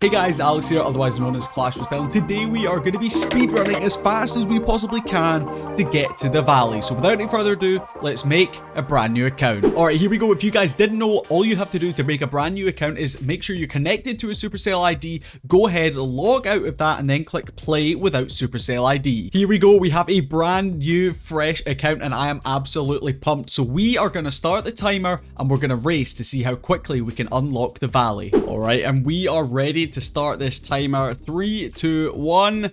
Hey guys, Alex here, otherwise known as Clash with Style, and today we are going to be speedrunning as fast as we possibly can to get to the valley. So without any further ado, let's make a brand new account. Alright, here we go. If you guys didn't know, all you have to do to make a brand new account is make sure you're connected to a Supercell ID, go ahead, log out of that, and then click play without Supercell ID. Here we go, we have a brand new, fresh account, and I am absolutely pumped. So we are going to start the timer, and we're going to race to see how quickly we can unlock the valley. Alright, and we are ready to start this timer. 3, 2, 1,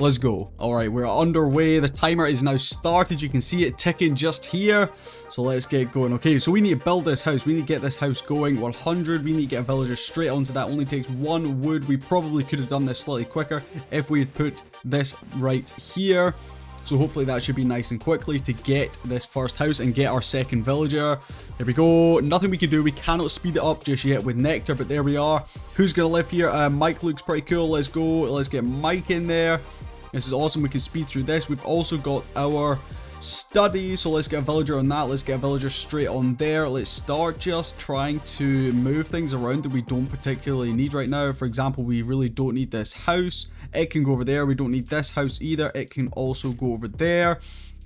let's go. All right, we're underway. The timer is now started. You can see it ticking just here, so let's get going. Okay, so we need to build this house. We need to get this house going. 100, we need to get a villager straight onto that. Only takes 1 wood. We probably could have done this slightly quicker if we had put this right here. So hopefully that should be nice and quickly to get this first house and get our second villager. There we go. Nothing we can do. We cannot speed it up just yet with nectar, but there we are. Who's going to live here? Mike looks pretty cool. Let's go. Let's get Mike in there. This is awesome. We can speed through this. We've also got our study, so let's get a villager on that. Let's get a villager straight on there. Let's start just trying to move things around that we don't particularly need right now. For example, we really don't need this house. It can go over there. We don't need this house either. It can also go over there.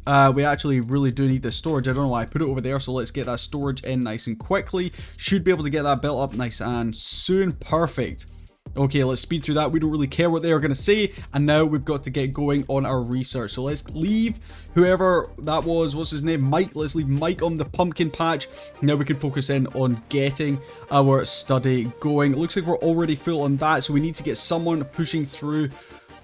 We actually really do need this storage. I don't know why I put it over there, so let's get that storage in nice and quickly. Should be able to get that built up nice and soon. Perfect. Okay, let's speed through that. We don't really care what they are going to say. And now we've got to get going on our research. So let's leave whoever that was. What's his name? Mike. Let's leave Mike on the pumpkin patch. Now we can focus in on getting our study going. It looks like we're already full on that. So we need to get someone pushing through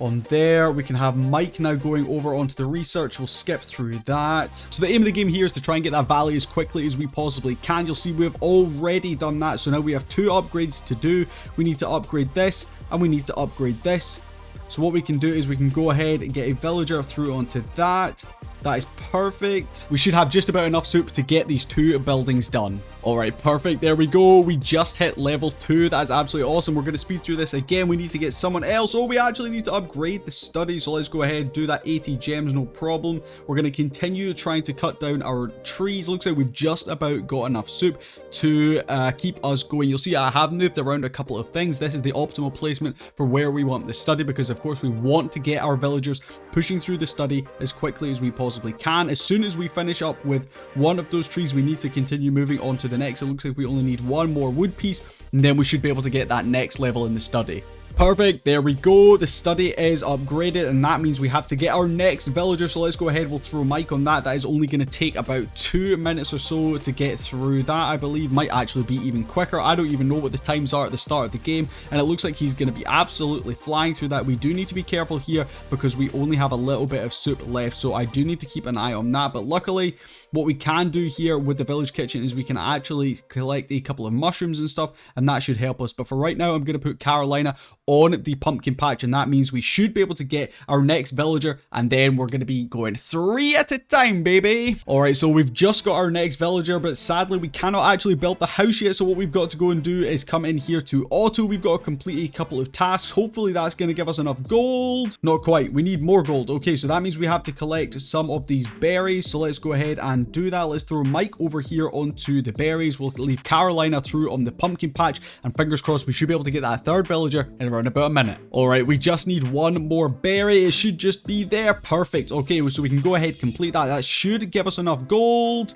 on there. We can have Mike now going over onto the research. We'll skip through that. So the aim of the game here is to try and get that valley as quickly as we possibly can. You'll see we've already done that. So now we have 2 upgrades to do. We need to upgrade this and we need to upgrade this. So what we can do is we can go ahead and get a villager through onto that. That is perfect. We should have just about enough soup to get these 2 buildings done. All right, perfect. There we go. We just hit level 2. That is absolutely awesome. We're going to speed through this again. We need to get someone else. Oh, we actually need to upgrade the study. So let's go ahead and do that. 80 gems, no problem. We're going to continue trying to cut down our trees. Looks like we've just about got enough soup to keep us going. You'll see I have moved around a couple of things. This is the optimal placement for where we want the study, because of course we want to get our villagers pushing through the study as quickly as we possibly can. As soon as we finish up with one of those trees, we need to continue moving on to the next. It looks like we only need 1 more wood piece, and then we should be able to get that next level in the study. Perfect, there we go. The study is upgraded, and that means we have to get our next villager. So let's go ahead, we'll throw Mike on that. That is only going to take about 2 minutes or so to get through that, I believe. Might actually be even quicker. I don't even know what the times are at the start of the game, and it looks like he's going to be absolutely flying through that. We do need to be careful here because we only have a little bit of soup left, so I do need to keep an eye on that. But luckily, what we can do here with the village kitchen is we can actually collect a couple of mushrooms and stuff, and that should help us. But for right now, I'm going to put Carolina on the pumpkin patch, and that means we should be able to get our next villager, and then we're going to be going 3 at a time, baby. All right, so we've just got our next villager, but sadly we cannot actually build the house yet. So what we've got to go and do is come in here to auto. We've got to complete a couple of tasks. Hopefully that's going to give us enough gold. Not quite. We need more gold. Okay, so that means we have to collect some of these berries. So let's go ahead and do that. Let's throw Mike over here onto the berries. We'll leave Carolina through on the pumpkin patch, and fingers crossed we should be able to get that 3rd villager in around about a minute. All right, we just need 1 more berry. It should just be there. Perfect. Okay, so we can go ahead, complete that. That should give us enough gold.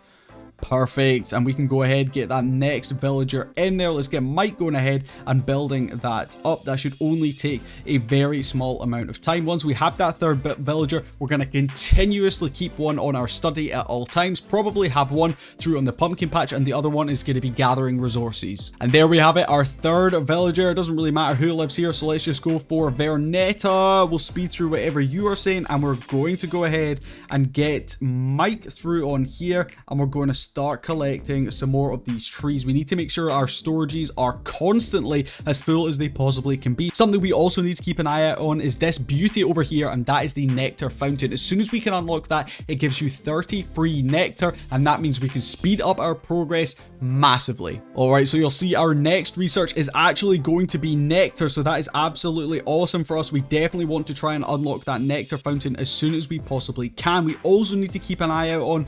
Perfect, and we can go ahead, get that next villager in there. Let's get Mike going ahead and building that up. That should only take a very small amount of time. Once we have that 3rd villager, we're going to continuously keep 1 on our study at all times. Probably have 1 through on the pumpkin patch, and the other one is going to be gathering resources. And there we have it, our 3rd villager. It doesn't really matter who lives here, so let's just go for Vernetta. We'll speed through whatever you are saying, and we're going to go ahead and get Mike through on here, and we're going to start collecting some more of these trees. We need to make sure our storages are constantly as full as they possibly can be. Something we also need to keep an eye out on is this beauty over here, and that is the nectar fountain. As soon as we can unlock that, it gives you 30 free nectar, and that means we can speed up our progress massively. All right, so you'll see our next research is actually going to be nectar, so that is absolutely awesome for us. We definitely want to try and unlock that nectar fountain as soon as we possibly can. We also need to keep an eye out on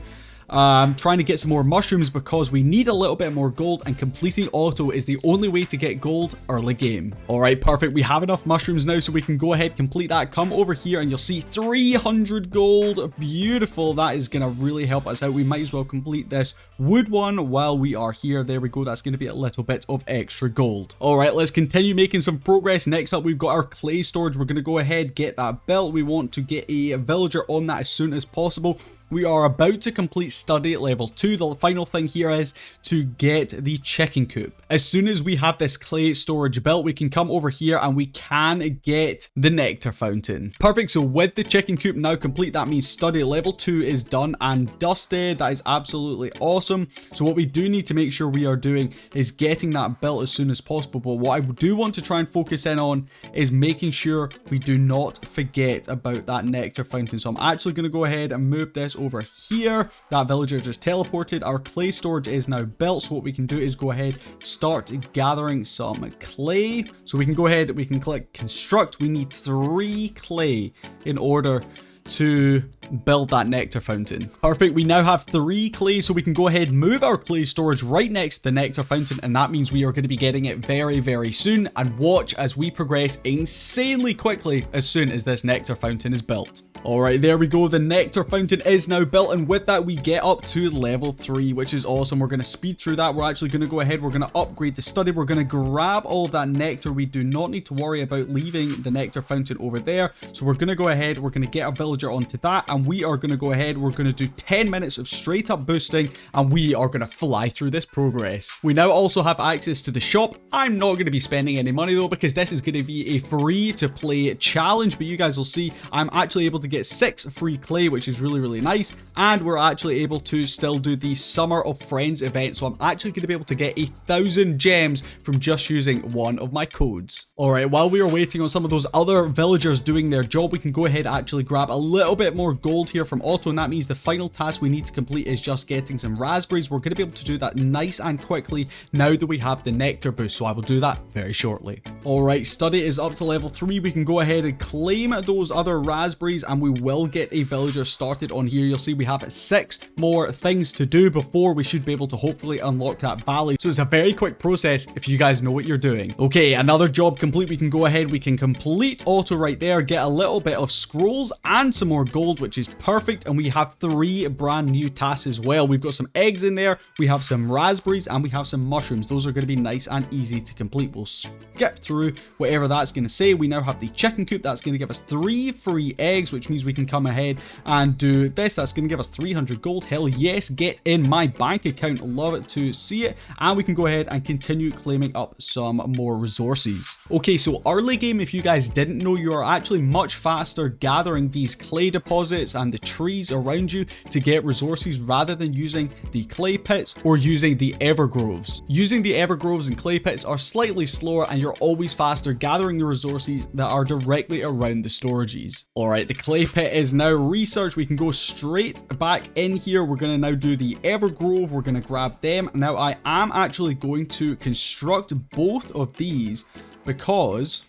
trying to get some more mushrooms because we need a little bit more gold, and completing auto is the only way to get gold early game. All right, perfect. We have enough mushrooms now, so we can go ahead, complete that. Come over here and you'll see 300 gold. Beautiful. That is going to really help us out. We might as well complete this wood one while we are here. There we go. That's going to be a little bit of extra gold. All right, let's continue making some progress. Next up, we've got our clay storage. We're going to go ahead, get that belt. We want to get a villager on that as soon as possible. We are about to complete study at level 2. The final thing here is to get the chicken coop. As soon as we have this clay storage belt, we can come over here and we can get the nectar fountain. Perfect. So with the chicken coop now complete, that means study level 2 is done and dusted. That is absolutely awesome. So what we do need to make sure we are doing is getting that belt as soon as possible. But what I do want to try and focus in on is making sure we do not forget about that nectar fountain. So I'm actually going to go ahead and move this over here. That villager just teleported. Our clay storage is now built, so what we can do is go ahead, start gathering some clay. So we can go ahead, we can click construct. We need 3 clay in order to build that nectar fountain. Perfect. We now have 3 clay, so we can go ahead, move our clay storage right next to the nectar fountain, and that means we are going to be getting it very, very soon. And watch as we progress insanely quickly as soon as this nectar fountain is built. All right, there we go. The nectar fountain is now built, and with that, we get up to level 3, which is awesome. We're going to speed through that. We're actually going to go ahead. We're going to upgrade the study. We're going to grab all of that nectar. We do not need to worry about leaving the nectar fountain over there. So we're going to go ahead. We're going to get our villager onto that, and we are going to go ahead. We're going to do 10 minutes of straight up boosting, and we are going to fly through this progress. We now also have access to the shop. I'm not going to be spending any money though, because this is going to be a free to play challenge, but you guys will see I'm actually able to get 6 free clay, which is really, really nice. And we're actually able to still do the Summer of Friends event. So I'm actually going to be able to get 1,000 gems from just using one of my codes. All right, while we are waiting on some of those other villagers doing their job, we can go ahead and actually grab a little bit more gold here from Otto. And that means the final task we need to complete is just getting some raspberries. We're going to be able to do that nice and quickly now that we have the nectar boost. So I will do that very shortly. All right, study is up to level 3. We can go ahead and claim those other raspberries, and we will get a villager started on here. You'll see we have 6 more things to do before we should be able to hopefully unlock that valley. So it's a very quick process if you guys know what you're doing. Okay, another job complete. We can go ahead. We can complete auto right there, get a little bit of scrolls and some more gold, which is perfect. And we have 3 brand new tasks as well. We've got some eggs in there. We have some raspberries and we have some mushrooms. Those are going to be nice and easy to complete. We'll skip through whatever that's going to say. We now have the chicken coop. That's going to give us 3 free eggs, which means we can come ahead and do this. That's going to give us 300 gold. Hell yes, get in my bank account. Love it to see it. And we can go ahead and continue claiming up some more resources. Okay, so early game, if you guys didn't know, you are actually much faster gathering these clay deposits and the trees around you to get resources rather than using the clay pits or using the evergroves. Using the evergroves and clay pits are slightly slower, and you're always faster gathering the resources that are directly around the storages. All right, the clay pit is now researched. We can go straight back in here. We're going to now do the evergrove. We're going to grab them. Now I am actually going to construct both of these because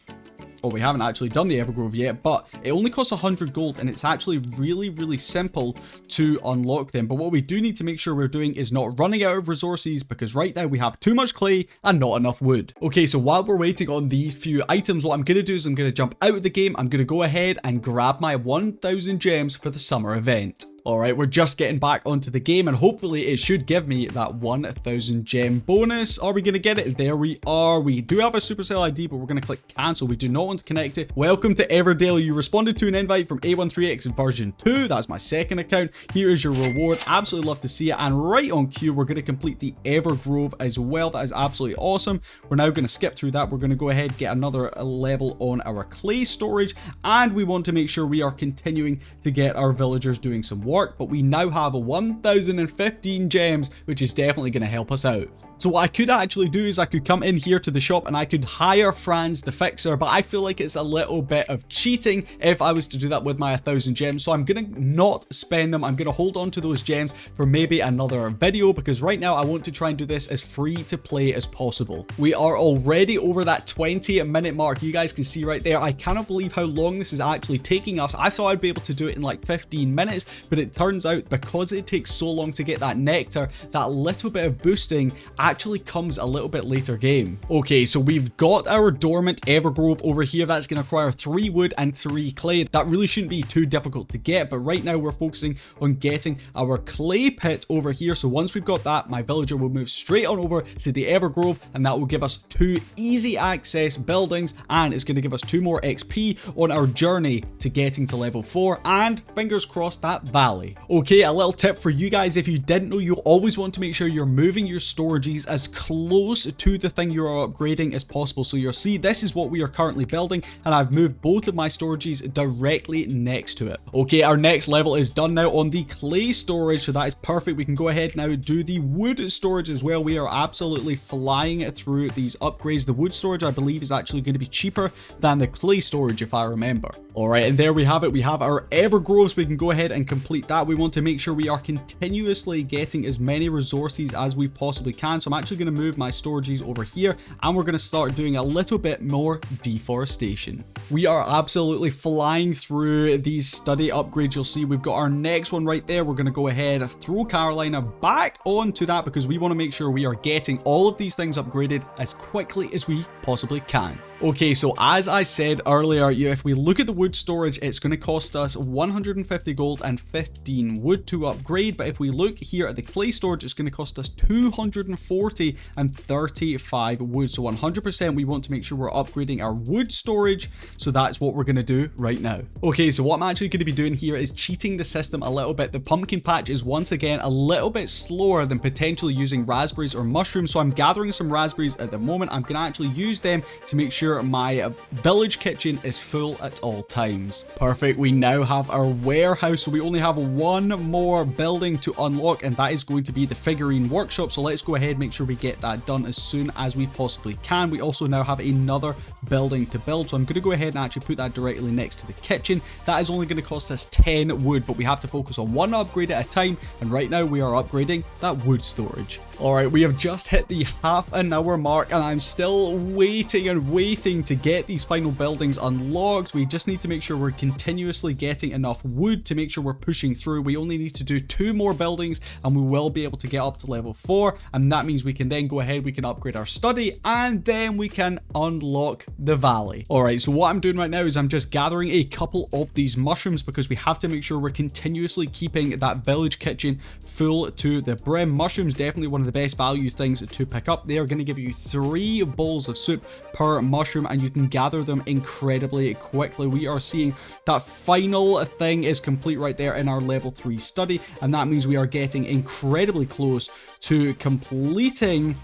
we haven't actually done the Evergrove yet, but it only costs 100 gold, and it's actually really, really simple to unlock them. But what we do need to make sure we're doing is not running out of resources, because right now we have too much clay and not enough wood. Okay, so while we're waiting on these few items, what I'm going to do is I'm going to jump out of the game. I'm going to go ahead and grab my 1,000 gems for the summer event. All right, we're just getting back onto the game, and hopefully it should give me that 1,000 gem bonus. Are we going to get it? There we are. We do have a Supercell ID, but we're going to click cancel. We do not want to connect it. Welcome to Everdale. You responded to an invite from A13X in version 2. That's my second account. Here is your reward. Absolutely love to see it. And right on cue, we're going to complete the Evergrove as well. That is absolutely awesome. We're now going to skip through that. We're going to go ahead, get another level on our clay storage, and we want to make sure we are continuing to get our villagers doing some work. But we now have 1,015 gems, which is definitely going to help us out. So what I could actually do is I could come in here to the shop and I could hire Franz the Fixer, but I feel like it's a little bit of cheating if I was to do that with my 1,000 gems. So I'm going to not spend them. I'm going to hold on to those gems for maybe another video, because right now I want to try and do this as free to play as possible. We are already over that 20-minute mark. You guys can see right there. I cannot believe how long this is actually taking us. I thought I'd be able to do it in like 15 minutes, but it it turns out because it takes so long to get that nectar, that little bit of boosting actually comes a little bit later game. Okay, so we've got our dormant Evergrove over here. That's going to require 3 wood and 3 clay. That really shouldn't be too difficult to get, but right now we're focusing on getting our clay pit over here. So once we've got that, my villager will move straight on over to the Evergrove, and that will give us 2 easy access buildings, and it's going to give us 2 more XP on our journey to getting to level 4, and fingers crossed that valley. Okay, a little tip for you guys, if you didn't know, you always want to make sure you're moving your storages as close to the thing you are upgrading as possible. So you'll see this is what we are currently building, and I've moved both of my storages directly next to it. Okay, our next level is done now on the clay storage, so that is perfect. We can go ahead now do the wood storage as well. We are absolutely flying through these upgrades. The wood storage, I believe, is actually going to be cheaper than the clay storage, if I remember. All right, and there we have it. We have our Evergroves. We can go ahead and complete that. We want to make sure we are continuously getting as many resources as we possibly can. So I'm actually going to move my storages over here, and we're going to start doing a little bit more deforestation. We are absolutely flying through these study upgrades. You'll see we've got our next one right there. We're going to go ahead and throw Carolina back onto that because we want to make sure we are getting all of these things upgraded as quickly as we possibly can. Okay, so as I said earlier, if we look at the wood storage, it's going to cost us 150 gold and 15 wood to upgrade. But if we look here at the clay storage, it's going to cost us 240 and 35 wood. So 100% we want to make sure we're upgrading our wood storage. So that's what we're going to do right now. Okay, so what I'm actually going to be doing here is cheating the system a little bit. The pumpkin patch is once again a little bit slower than potentially using raspberries or mushrooms. So I'm gathering some raspberries at the moment. I'm going to actually use them to make sure my village kitchen is full at all times. Perfect. We now have our warehouse, so we only have 1 more building to unlock, and that is going to be the figurine workshop. So let's go ahead and make sure we get that done as soon as we possibly can. We also now have another building to build, so I'm going to go ahead and actually put that directly next to the kitchen. That is only going to cost us 10 wood, but we have to focus on 1 upgrade at a time, and right now we are upgrading that wood storage. Alright, we have just hit the half-an-hour mark, and I'm still waiting and waiting to get these final buildings unlocked. We just need to make sure we're continuously getting enough wood to make sure we're pushing through. We only need to do 2 more buildings, and we will be able to get up to level 4, and that means we can then go ahead, we can upgrade our study, and then we can unlock the valley. Alright, so what I'm doing right now is I'm just gathering a couple of these mushrooms because we have to make sure we're continuously keeping that village kitchen full to the brim. Mushrooms, definitely one of the best value things to pick up. They are going to give you 3 bowls of soup per mushroom, and you can gather them incredibly quickly. We are seeing that final thing is complete right there in our level 3 study, and that means we are getting incredibly close to completing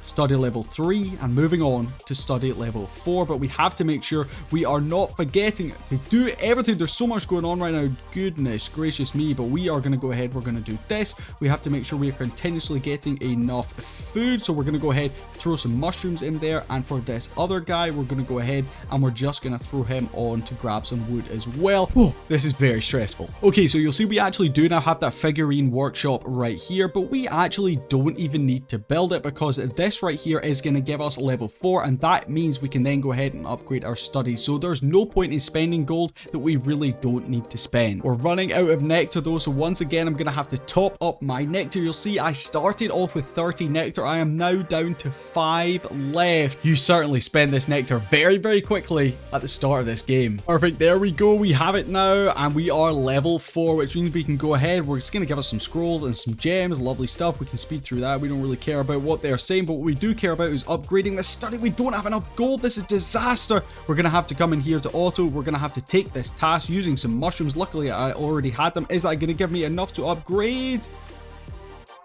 study level 3 and moving on to study level 4, but we have to make sure we are not forgetting to do everything. There's so much going on right now, goodness gracious me, but we are going to go ahead, we're going to do this. We have to make sure we are continuously getting enough food, so we're going to go ahead, throw some mushrooms in there, and for this other guy, we're going to go ahead and we're just going to throw him on to grab some wood as well. Oh, this is very stressful. Okay, so you'll see we actually do now have that figurine workshop right here, but we actually don't even need to build it because this right here is going to give us level 4, and that means we can then go ahead and upgrade our studies. So there's no point in spending gold that we really don't need to spend. We're running out of nectar though, so once again I'm going to have to top up my nectar. You'll see I started off with 30 nectar. I am now down to 5 left. You certainly spend this nectar very, very quickly at the start of this game. Perfect, there we go. We have it now, and we are level 4, which means we can go ahead. We're just going to give us some scrolls and some gems, lovely stuff. We can speed through that. We don't really care about what they're saying, but what we do care about is upgrading the study. We don't have enough gold. This is disaster. We're going to have to come in here to auto. We're going to have to take this task using some mushrooms. Luckily, I already had them. Is that going to give me enough to upgrade?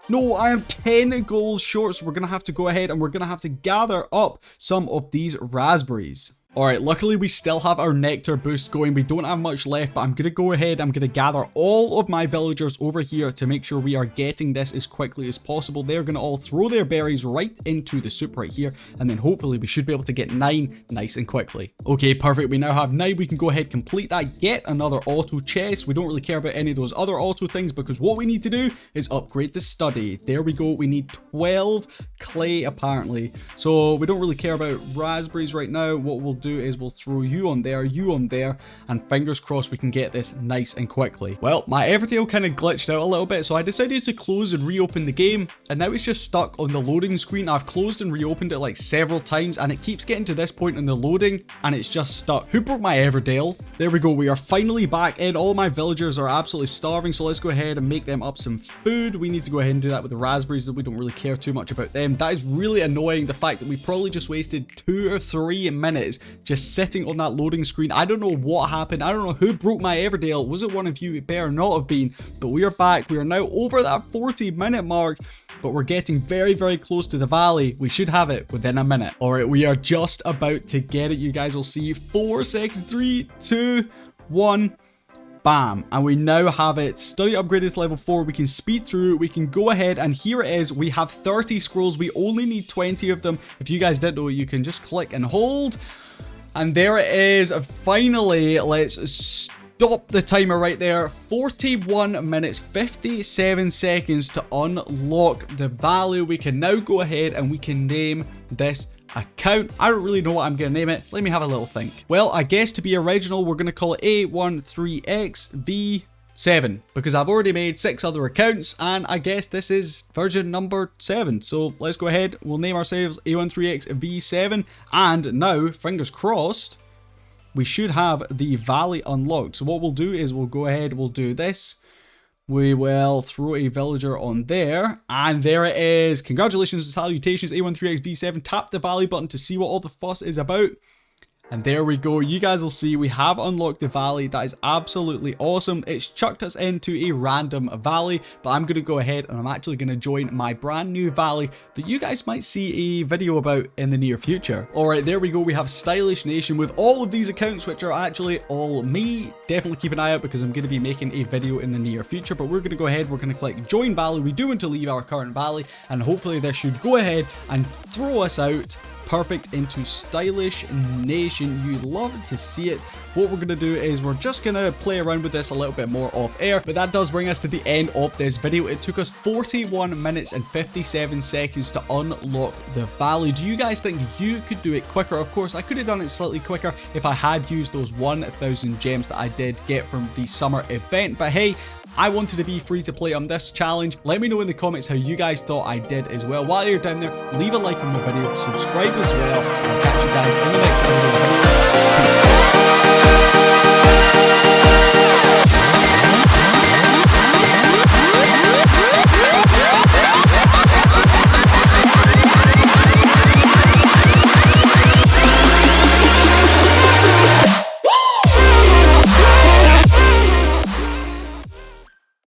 No, I am 10 gold short, so we're going to have to go ahead and we're going to have to gather up some of these raspberries. Alright, luckily we still have our nectar boost going. We don't have much left, but I'm going to go ahead. I'm going to gather all of my villagers over here to make sure we are getting this as quickly as possible. They're going to all throw their berries right into the soup right here, and then hopefully we should be able to get 9 nice and quickly. Okay, perfect. We now have 9. We can go ahead, complete that, get another auto chest. We don't really care about any of those other auto things because what we need to do is upgrade the study. There we go. We need 12 clay apparently, so we don't really care about raspberries right now. What we'll do is we'll throw you on there, and fingers crossed we can get this nice and quickly. Well, my Everdale kind of glitched out a little bit, so I decided to close and reopen the game, and now it's just stuck on the loading screen. I've closed and reopened it like several times, and it keeps getting to this point in the loading, and it's just stuck. Who broke my Everdale? There we go, we are finally back in. All my villagers are absolutely starving, so let's go ahead and make them up some food. We need to go ahead and do that with the raspberries. We don't really care too much about them. That is really annoying, the fact that we probably just wasted 2 or 3 minutes just sitting on that loading screen. I don't know what happened. I don't know who broke my Everdale. Was it one of you? It better not have been. But we are back. We are now over that 40-minute mark, but we're getting very, very close to the valley. We should have it within a minute. All right, we are just about to get it. You guys will see. 4 seconds, 3, 2, 1. Bam, and we now have it. Study upgraded to level 4. We can speed through. We can go ahead, and here it is. We have 30 scrolls. We only need 20 of them. If you guys didn't know, you can just click and hold, and there it is. Finally, let's stop the timer right there. 41 minutes 57 seconds to unlock the valley. We can now go ahead and we can name this account. I don't really know what I'm gonna name it. Let me have a little think. Well, I guess to be original, we're gonna call it A13XV7 because I've already made 6 other accounts, and I guess this is version number 7. So let's go ahead. We'll name ourselves A13XV7, and now, fingers crossed, we should have the valley unlocked. So what we'll do is we'll go ahead, we'll do this. We will throw a villager on there, and there it is. Congratulations and salutations, A13XV7. Tap the valley button to see what all the fuss is about. And there we go. You guys will see we have unlocked the valley. That is absolutely awesome. It's chucked us into a random valley, but I'm going to go ahead and I'm actually going to join my brand new valley that you guys might see a video about in the near future. All right, there we go. We have Stylish Nation with all of these accounts, which are actually all me. Definitely keep an eye out because I'm going to be making a video in the near future, but we're going to go ahead. We're going to click join valley. We do want to leave our current valley, and hopefully this should go ahead and throw us out perfect into Stylish Nation. You love to see it. What we're going to do is we're just going to play around with this a little bit more off air, but that does bring us to the end of this video. It took us 41 minutes and 57 seconds to unlock the valley. Do you guys think you could do it quicker? Of course, I could have done it slightly quicker if I had used those 1,000 gems that I did get from the summer event, but hey, I wanted to be free to play on this challenge. Let me know in the comments how you guys thought I did as well. While you're down there, leave a like on the video, subscribe as well, and I'll catch you guys in the next video. Peace.